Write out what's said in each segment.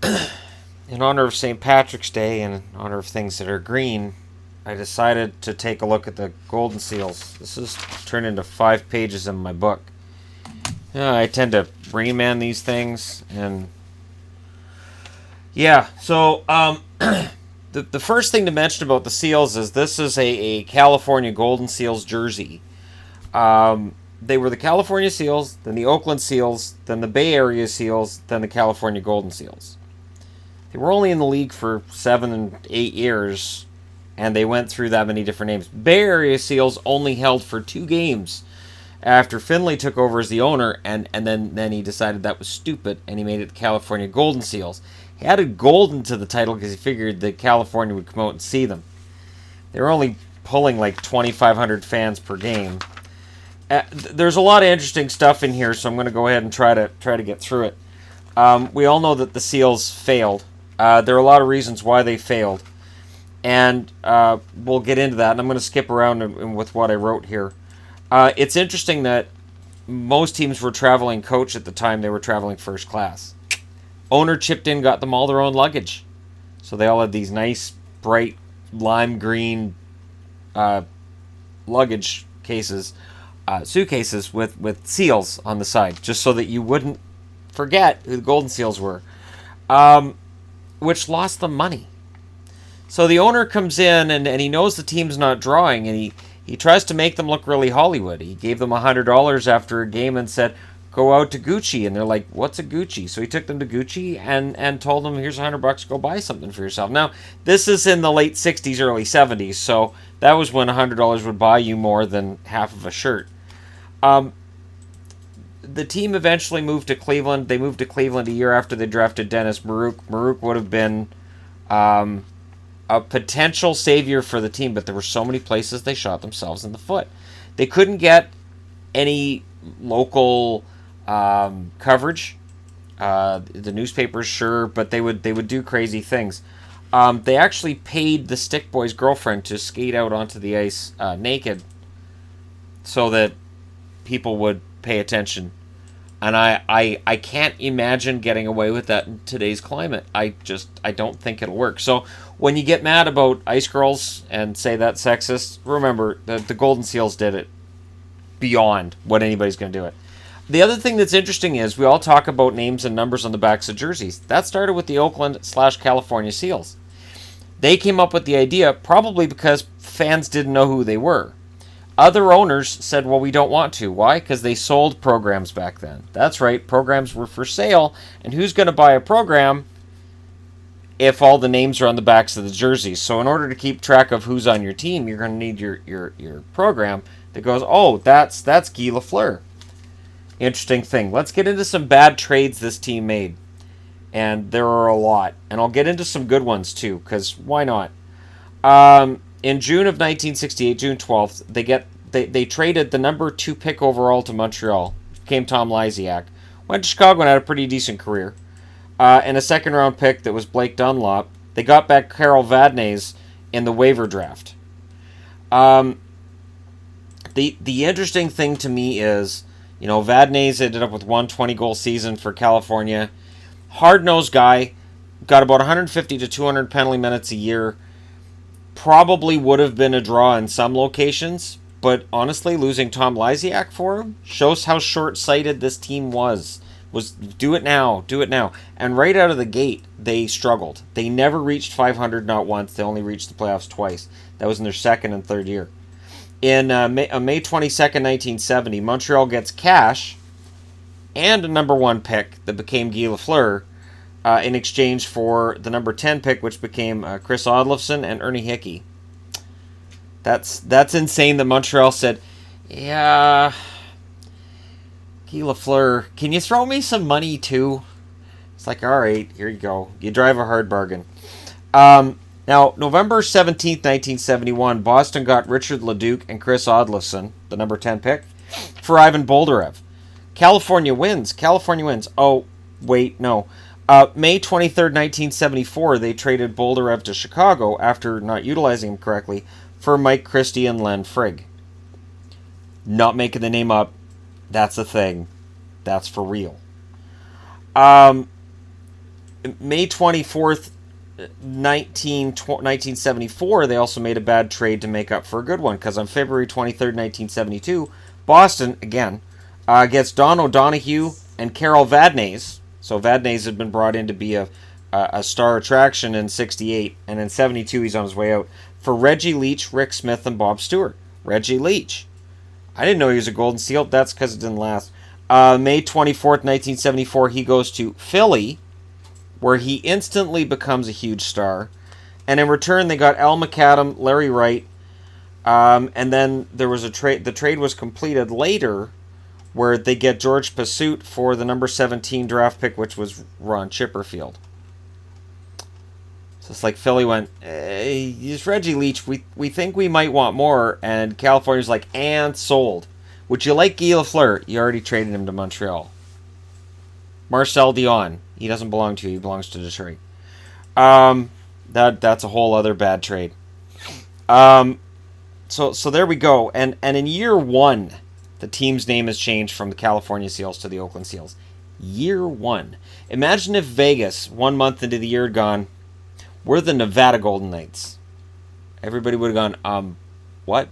in honor of St. Patrick's Day and in honor of things that are green, I decided to take a look at the golden seals. This is turned into 5 pages in my book. I tend to Rayman these things, and yeah. So the first thing to mention about the seals is this is a California Golden Seals jersey. They were the California Seals, then the Oakland Seals, then the Bay Area Seals, then the California Golden Seals. They were only in the league for 7 and 8 years, and they went through that many different names. Bay Area Seals only held for 2 games after Finley took over as the owner, and then he decided that was stupid, and he made it the California Golden Seals. He added golden to the title because he figured that California would come out and see them. They were only pulling like 2,500 fans per game. There's a lot of interesting stuff in here, so I'm going to go ahead and try to get through it. We all know that the Seals failed. There are a lot of reasons why they failed, and we'll get into that. And I'm going to skip around with what I wrote here. It's interesting that most teams were traveling coach at the time. They were traveling first class. Owner chipped in, got them all their own luggage, so they all had these nice, bright, lime green luggage cases. Suitcases with seals on the side, just so that you wouldn't forget who the Golden Seals were, which lost them money. So the owner comes in and he knows the team's not drawing, and he tries to make them look really Hollywood. He gave them $100 after a game and said, go out to Gucci, and they're like, what's a Gucci? So he took them to Gucci and told them, here's $100, go buy something for yourself. Now, this is in the late 60s, early 70s, so that was when $100 would buy you more than half of a shirt. The team eventually moved to Cleveland. They moved to Cleveland a year after they drafted Dennis Maruk. Maruk would have been a potential savior for the team, but there were so many places they shot themselves in the foot. They couldn't get any local coverage. The newspapers, sure, but they would do crazy things. They actually paid the Stick Boy's girlfriend to skate out onto the ice naked, so that people would pay attention. And I can't imagine getting away with that in today's climate. I don't think it'll work. So when you get mad about ice girls and say that's sexist, remember that the Golden Seals did it beyond what anybody's going to do it. The other thing that's interesting is we all talk about names and numbers on the backs of jerseys. That started with the Oakland/California Seals. They came up with the idea probably because fans didn't know who they were. Other owners said, well, we don't want to. Why? Because they sold programs back then. That's right, programs were for sale, and who's going to buy a program if all the names are on the backs of the jerseys? So in order to keep track of who's on your team, you're going to need your program that goes, oh, that's Guy Lafleur. Interesting thing. Let's get into some bad trades this team made. And there are a lot. And I'll get into some good ones too, because why not? In June of 1968, June 12th, they traded the number 2 pick overall to Montreal. Became Tom Lysiak. Went to Chicago and had a pretty decent career. And a second round pick that was Blake Dunlop. They got back Carol Vadnais in the waiver draft. The interesting thing to me is, Vadnais ended up with 120 goal season for California. Hard-nosed guy. Got about 150 to 200 penalty minutes a year. Probably would have been a draw in some locations, but honestly, losing Tom Lysiak for him shows how short-sighted this team was do it now. And right out of the gate, they struggled. They never reached 500, not once. They only reached the playoffs twice. That was in their second and third year. On May 22nd, 1970, Montreal gets cash and a number 1 pick that became Guy Lafleur, in exchange for the number 10 pick, which became Chris Odlofsson and Ernie Hickey. That's insane that Montreal said, yeah, Guy Lafleur, can you throw me some money too? It's like, all right, here you go. You drive a hard bargain. Now, November 17th, 1971, Boston got Richard Leduc and Chris Odlofsson, the number 10 pick, for Ivan Boldarev. California wins. Oh, wait, no. May 23rd, 1974, they traded Boldarev to Chicago after not utilizing him correctly for Mike Christie and Len Frigg. Not making the name up. That's a thing. That's for real. May 24th, 1974, they also made a bad trade to make up for a good one, because on February 23rd, 1972, Boston, again, gets Don O'Donoghue and Carol Vadnais. So Vadnais had been brought in to be a star attraction in 68, and in 72 he's on his way out, for Reggie Leach, Rick Smith, and Bob Stewart. Reggie Leach. I didn't know he was a Golden Seal. That's because it didn't last. May 24th, 1974, he goes to Philly, where he instantly becomes a huge star. And in return, they got Al McAdam, Larry Wright, and then there was a trade. The trade was completed later, where they get George Pursuit for the number 17 draft pick, which was Ron Chipperfield. So it's like Philly went, hey, he's Reggie Leach. We think we might want more. And California's like, and sold. Would you like Guy Lafleur? You already traded him to Montreal. Marcel Dion. He doesn't belong to you. He belongs to Detroit. That's a whole other bad trade. So there we go. And in year one, the team's name has changed from the California Seals to the Oakland Seals. Year one. Imagine if Vegas, 1 month into the year, had gone, we're the Nevada Golden Knights. Everybody would have gone, what?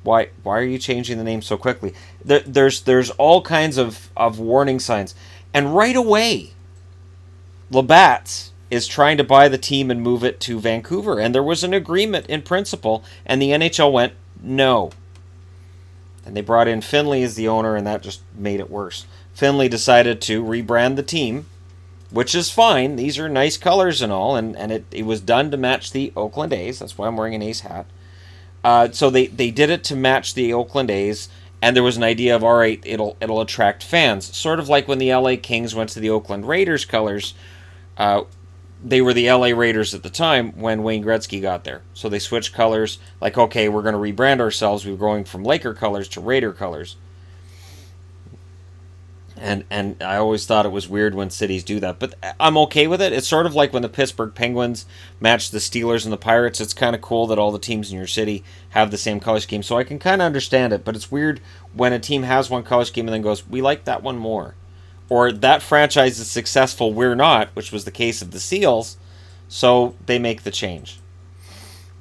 Why are you changing the name so quickly? There's all kinds of warning signs. And right away, Labatt's is trying to buy the team and move it to Vancouver. And there was an agreement in principle, and the NHL went, no. And they brought in Finley as the owner, and that just made it worse. Finley decided to rebrand the team, which is fine. These are nice colors and all, and it was done to match the Oakland A's. That's why I'm wearing an A's hat. So they did it to match the Oakland A's, and there was an idea of, all right, it'll attract fans. Sort of like when the LA Kings went to the Oakland Raiders colors. They were the LA Raiders at the time when Wayne Gretzky got there. So they switched colors, like, okay, we're going to rebrand ourselves. We were going from Laker colors to Raider colors. And I always thought it was weird when cities do that. But I'm okay with it. It's sort of like when the Pittsburgh Penguins match the Steelers and the Pirates. It's kind of cool that all the teams in your city have the same color scheme. So I can kind of understand it. But it's weird when a team has one color scheme and then goes, we like that one more. Or that franchise is successful, we're not, which was the case of the Seals. So they make the change.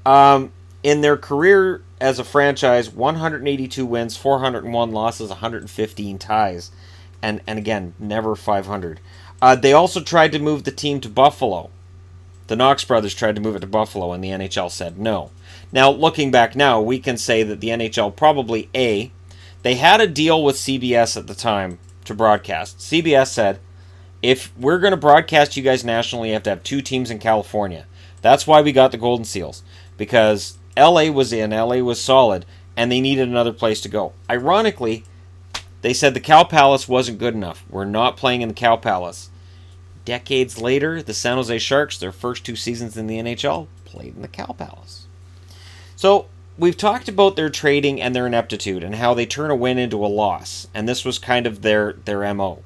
In their career as a franchise, 182 wins, 401 losses, 115 ties. And again, never 500. They also tried to move the team to Buffalo. The Knox brothers tried to move it to Buffalo, and the NHL said no. Now, looking back now, we can say that the NHL probably, they had a deal with CBS at the time to broadcast. CBS said, if we're going to broadcast you guys nationally, you have to have 2 teams in California. That's why we got the Golden Seals. Because LA was in, LA was solid, and they needed another place to go. Ironically, they said the Cow Palace wasn't good enough. We're not playing in the Cow Palace. Decades later, the San Jose Sharks, their first 2 seasons in the NHL, played in the Cow Palace. So, we've talked about their trading and their ineptitude and how they turn a win into a loss. And this was kind of their MO.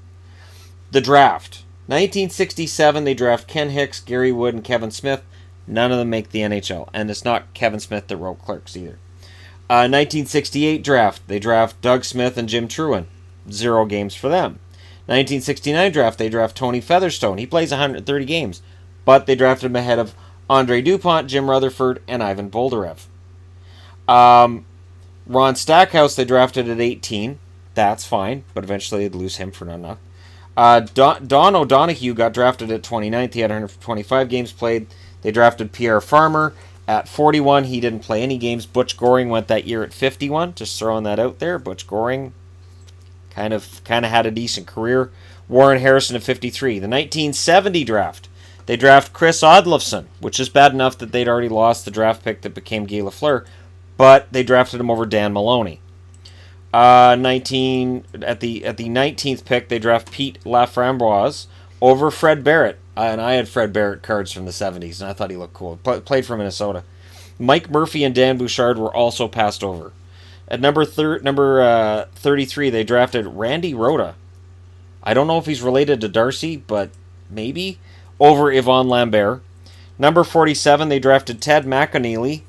The draft. 1967, they draft Ken Hicks, Gary Wood, and Kevin Smith. None of them make the NHL. And it's not Kevin Smith that wrote Clerks either. 1968 draft. They draft Doug Smith and Jim Truan. 0 games for them. 1969 draft. They draft Tony Featherstone. He plays 130 games. But they drafted him ahead of Andre Dupont, Jim Rutherford, and Ivan Boldarev. Ron Stackhouse, they drafted at 18. That's fine, but eventually they'd lose him for not enough. Don O'Donoghue got drafted at 29th. He had 125 games played. They drafted Pierre Farmer at 41. He didn't play any games. Butch Goring went that year at 51. Just throwing that out there. Butch Goring kind of had a decent career. Warren Harrison at 53. The 1970 draft. They draft Chris Odlofsson, which is bad enough that they'd already lost the draft pick that became Guy Lafleur. But they drafted him over Dan Maloney. At the 19th pick, they draft Pete Laframboise over Fred Barrett. And I had Fred Barrett cards from the 70s, and I thought he looked cool. Played for Minnesota. Mike Murphy and Dan Bouchard were also passed over. At number 33, they drafted Randy Rhoda. I don't know if he's related to Darcy, but maybe. Over Yvonne Lambert. Number 47, they drafted Ted McAneely.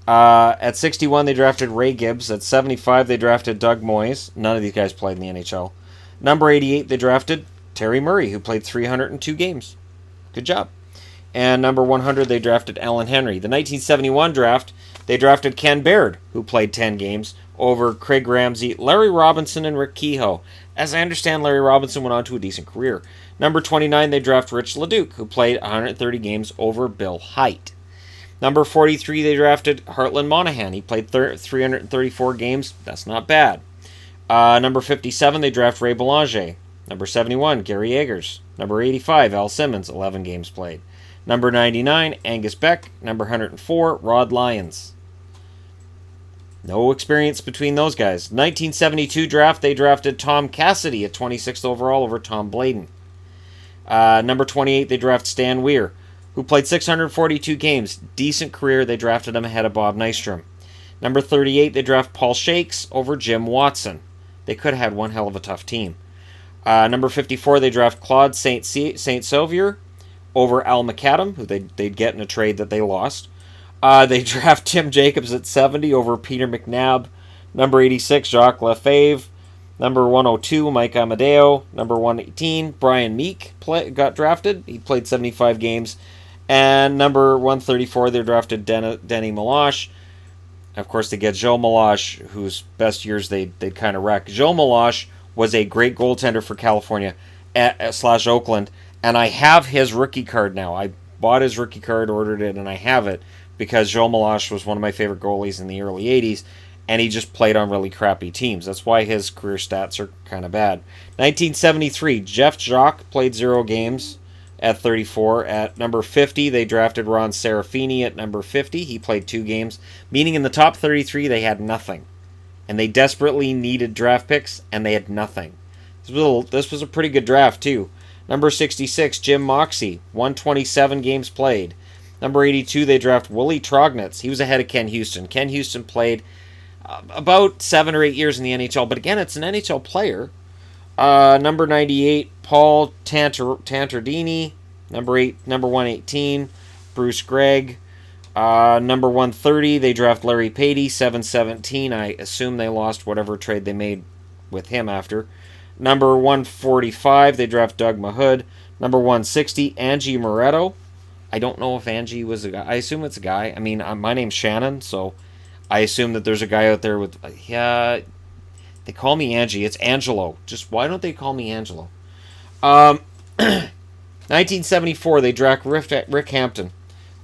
At 61, they drafted Ray Gibbs. At 75, they drafted Doug Moyes. None of these guys played in the NHL. Number 88, they drafted Terry Murray, who played 302 games. Good job. And number 100, they drafted Alan Henry. The 1971 draft, they drafted Ken Baird, who played 10 games, over Craig Ramsey, Larry Robinson, and Rick Kehoe. As I understand, Larry Robinson went on to a decent career. Number 29, they draft Rich LeDuc, who played 130 games over Bill Hite. Number 43, they drafted Heartland Monahan. He played 334 games. That's not bad. Number 57, they draft Ray Belanger. Number 71, Gary Eggers. Number 85, Al Simmons, 11 games played. Number 99, Angus Beck. Number 104, Rod Lyons. No experience between those guys. 1972 draft, they drafted Tom Cassidy at 26th overall over Tom Bladen. Number 28, they draft Stan Weir, who played 642 games. Decent career. They drafted him ahead of Bob Nystrom. Number 38, they draft Paul Shakes over Jim Watson. They could have had one hell of a tough team. Number 54, they draft Claude St. Sauveur over Al McAdam, who they'd get in a trade that they lost. They draft Tim Jacobs at 70 over Peter McNabb. Number 86, Jacques Lefebvre. Number 102, Mike Amadeo. Number 118, Brian Meek got drafted. He played 75 games. And number 134, they drafted Denny Meloche. Of course, they get Joe Meloche, whose best years they'd kind of wreck. Joe Meloche was a great goaltender for California / Oakland. And I have his rookie card now. I bought his rookie card, ordered it, and I have it because Joe Meloche was one of my favorite goalies in the early 80s, and he just played on really crappy teams. That's why his career stats are kind of bad. 1973, Jeff Jacques played 0 games at 34. At number 50, they drafted Ron Serafini at number 50. He played 2 games, meaning in the top 33, they had nothing. And they desperately needed draft picks, and they had nothing. This was a pretty good draft, too. Number 66, Jim Moxey, 127 games played. Number 82, they draft Willie Trognitz. He was ahead of Ken Houston. Ken Houston played about 7 or 8 years in the NHL, but again, it's an NHL player. Number 98, Paul Tantardini. Number 118, Bruce Gregg. Number 130, they draft Larry Patey, 717. I assume they lost whatever trade they made with him after. Number 145, they draft Doug Mahood. Number 160, Angie Moretto. I don't know if Angie was a guy. I assume it's a guy. I mean, my name's Shannon, so I assume that there's a guy out there with... Yeah, they call me Angie. It's Angelo. Just why don't they call me Angelo? 1974, they draft Rick Hampton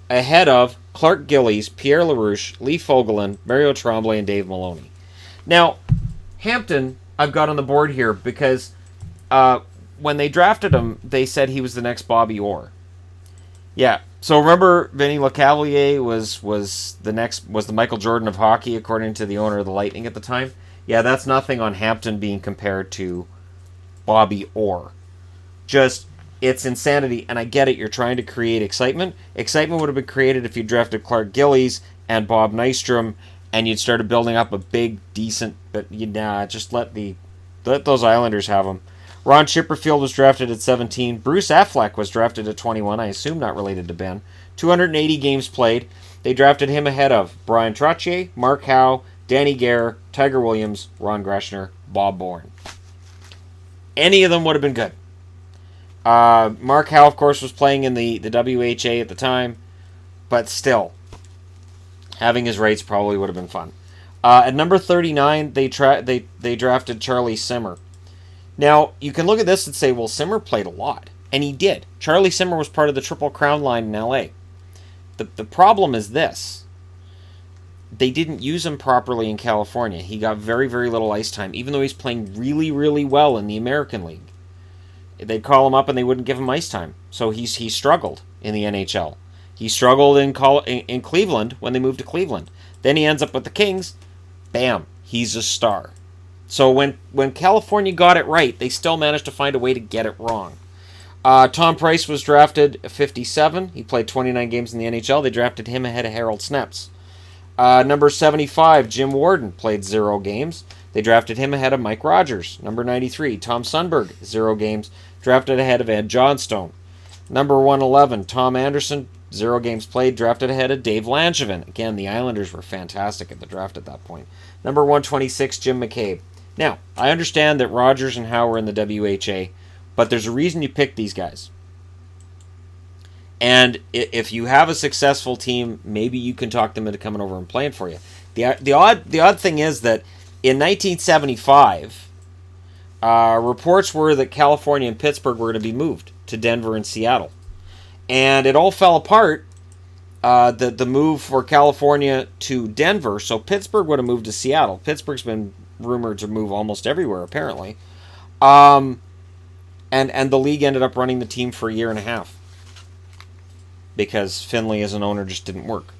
ahead of Clark Gillies, Pierre LaRouche, Lee Fogelin, Mario Tremblay, and Dave Maloney. Now, Hampton, I've got on the board here because when they drafted him, they said he was the next Bobby Orr. Yeah, so remember Vinny LeCavalier was the Michael Jordan of hockey, according to the owner of the Lightning at the time? Yeah, that's nothing on Hampton being compared to Bobby Orr. Just, it's insanity, and I get it, you're trying to create excitement. Excitement would have been created if you drafted Clark Gillies and Bob Nystrom, and you'd started building up a big, decent, but just let those Islanders have them. Ron Chipperfield was drafted at 17. Bruce Affleck was drafted at 21. I assume not related to Ben. 280 games played. They drafted him ahead of Brian Trottier, Mark Howe, Danny Gare, Tiger Williams, Ron Greschner, Bob Bourne. Any of them would have been good. Mark Howe, of course, was playing in the WHA at the time, but still, having his rights probably would have been fun. At number 39, they drafted Charlie Simmer. Now, you can look at this and say, well, Simmer played a lot. And he did. Charlie Simmer was part of the Triple Crown line in L.A. The problem is this. They didn't use him properly in California. He got very, very little ice time, even though he's playing really, really well in the American League. They'd call him up and they wouldn't give him ice time. So he struggled in the NHL. He struggled in Cleveland when they moved to Cleveland. Then he ends up with the Kings. Bam, he's a star. So when California got it right, they still managed to find a way to get it wrong. Tom Price was drafted at 57. He played 29 games in the NHL. They drafted him ahead of Harold Snepps. Number 75, Jim Warden, played 0 games. They drafted him ahead of Mike Rogers. Number 93, Tom Sundberg, 0 games. Drafted ahead of Ed Johnstone. Number 111, Tom Anderson, 0 games played. Drafted ahead of Dave Langevin. Again, the Islanders were fantastic at the draft at that point. Number 126, Jim McCabe. Now, I understand that Rogers and Howe were in the WHA, but there's a reason you picked these guys. And if you have a successful team, maybe you can talk them into coming over and playing for you. The odd thing is that in 1975, reports were that California and Pittsburgh were going to be moved to Denver and Seattle, and it all fell apart. The move for California to Denver, so Pittsburgh would have moved to Seattle. Pittsburgh's been rumored to move almost everywhere, apparently. And the league ended up running the team for a year and a half because Finley as an owner just didn't work.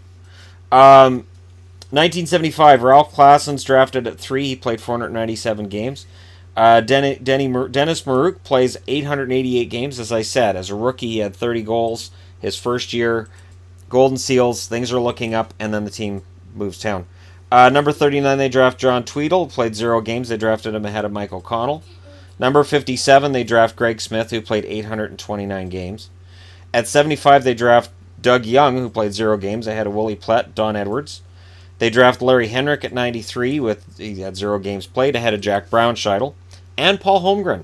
1975, Ralph Klassen's drafted at 3. He played 497 games. Dennis Maruk plays 888 games, as I said. As a rookie, he had 30 goals his first year. Golden Seals, things are looking up, and then the team moves town. Number 39, they draft John Tweedle, played 0 games. They drafted him ahead of Mike O'Connell. Number 57, they draft Greg Smith, who played 829 games. At 75, they draft Doug Young, who played 0 games, ahead of Willie Plett, Don Edwards. They draft Larry Henrik at 93, he had 0 games played, ahead of Jack Brownscheidel and Paul Holmgren.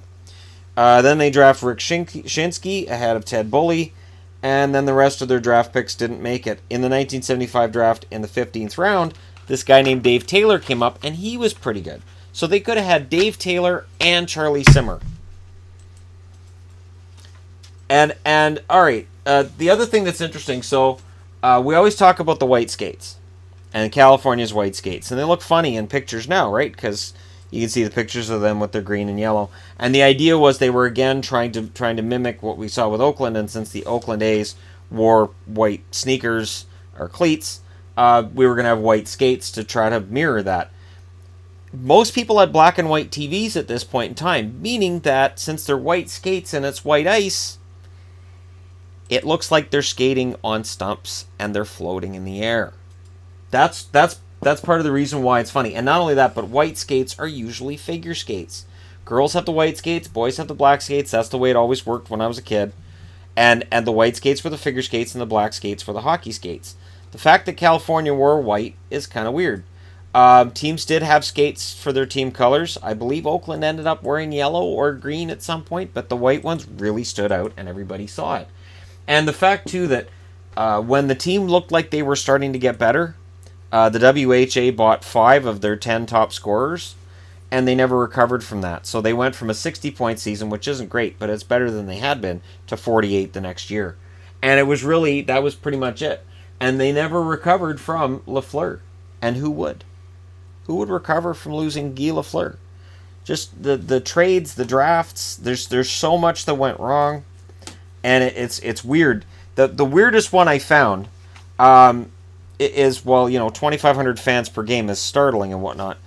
Then they draft Rick Shinsky ahead of Ted Bully, and then the rest of their draft picks didn't make it. In the 1975 draft, in the 15th round, this guy named Dave Taylor came up, and he was pretty good. So they could have had Dave Taylor and Charlie Simmer. And all right, the other thing that's interesting, so we always talk about the white skates and California's white skates, and they look funny in pictures now, right? Because you can see the pictures of them with their green and yellow. And the idea was they were again trying to mimic what we saw with Oakland, and since the Oakland A's wore white sneakers or cleats, we were going to have white skates to try to mirror that. Most people had black and white TVs at this point in time, meaning that since they're white skates and it's white ice, it looks like they're skating on stumps and they're floating in the air. That's part of the reason why it's funny. And not only that, but white skates are usually figure skates. Girls have the white skates, boys have the black skates. That's the way it always worked when I was a kid. And the white skates were the figure skates and the black skates were the hockey skates. The fact that California wore white is kind of weird. Teams did have skates for their team colors. I believe Oakland ended up wearing yellow or green at some point, but the white ones really stood out and everybody saw it. And the fact, too, that when the team looked like they were starting to get better, the WHA bought 5 of their 10 top scorers, and they never recovered from that. So they went from a 60-point season, which isn't great, but it's better than they had been, to 48 the next year. And that was pretty much it. And they never recovered from Lafleur. And who would? Who would recover from losing Guy Lafleur? Just the trades, the drafts, there's so much that went wrong. And it's weird. The weirdest one I found is, 2,500 fans per game is startling and whatnot.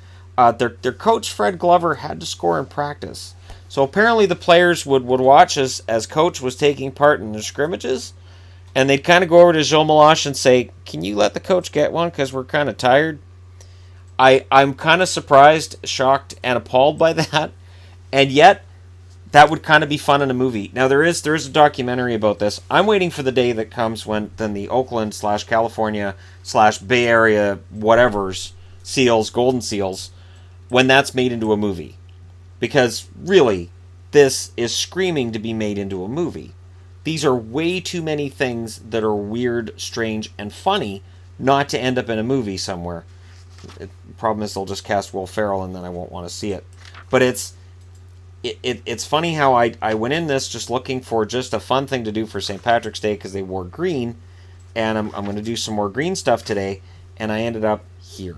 Their coach, Fred Glover, had to score in practice. So apparently the players would watch as coach was taking part in the scrimmages, and they'd kind of go over to Joe Meloche and say, "Can you let the coach get one? Because we're kind of tired." I'm kind of surprised, shocked, and appalled by that. And yet, that would kind of be fun in a movie. Now, there is a documentary about this. I'm waiting for the day that comes when then the Oakland / California / Bay Area whatever's Seals, Golden Seals, when that's made into a movie. Because, really, this is screaming to be made into a movie. These are way too many things that are weird, strange, and funny not to end up in a movie somewhere. The problem is they'll just cast Will Ferrell and then I won't want to see it. But it's funny how I went in this just looking for just a fun thing to do for St. Patrick's Day because they wore green, and I'm going to do some more green stuff today, and I ended up here.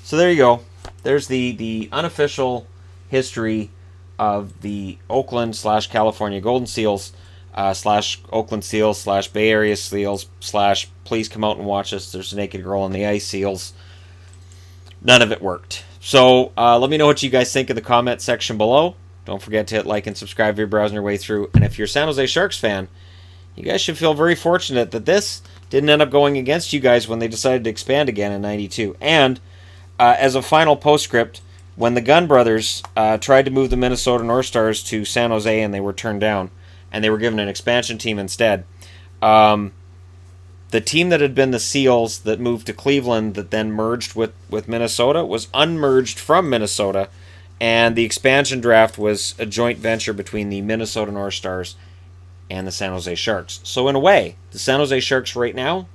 So there you go. There's the unofficial history of the Oakland / California Golden Seals / Oakland Seals / Bay Area Seals / please come out and watch us. There's a naked girl on the ice Seals. None of it worked. So let me know what you guys think in the comment section below. Don't forget to hit like and subscribe if you're browsing your way through. And if you're a San Jose Sharks fan, you guys should feel very fortunate that this didn't end up going against you guys when they decided to expand again in '92. And as a final postscript, when the Gunn brothers tried to move the Minnesota North Stars to San Jose and they were turned down, and they were given an expansion team instead, the team that had been the Seals that moved to Cleveland that then merged with Minnesota was unmerged from Minnesota, and the expansion draft was a joint venture between the Minnesota North Stars and the San Jose Sharks. So in a way, the San Jose Sharks right now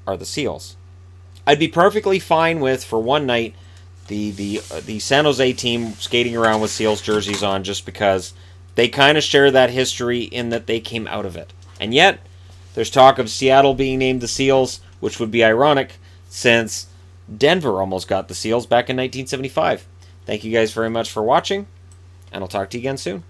are the Seals. I'd be perfectly fine with, for one night, the San Jose team skating around with Seals jerseys on, just because they kind of share that history in that they came out of it. And yet, there's talk of Seattle being named the Seals, which would be ironic since Denver almost got the Seals back in 1975. Thank you guys very much for watching, and I'll talk to you again soon.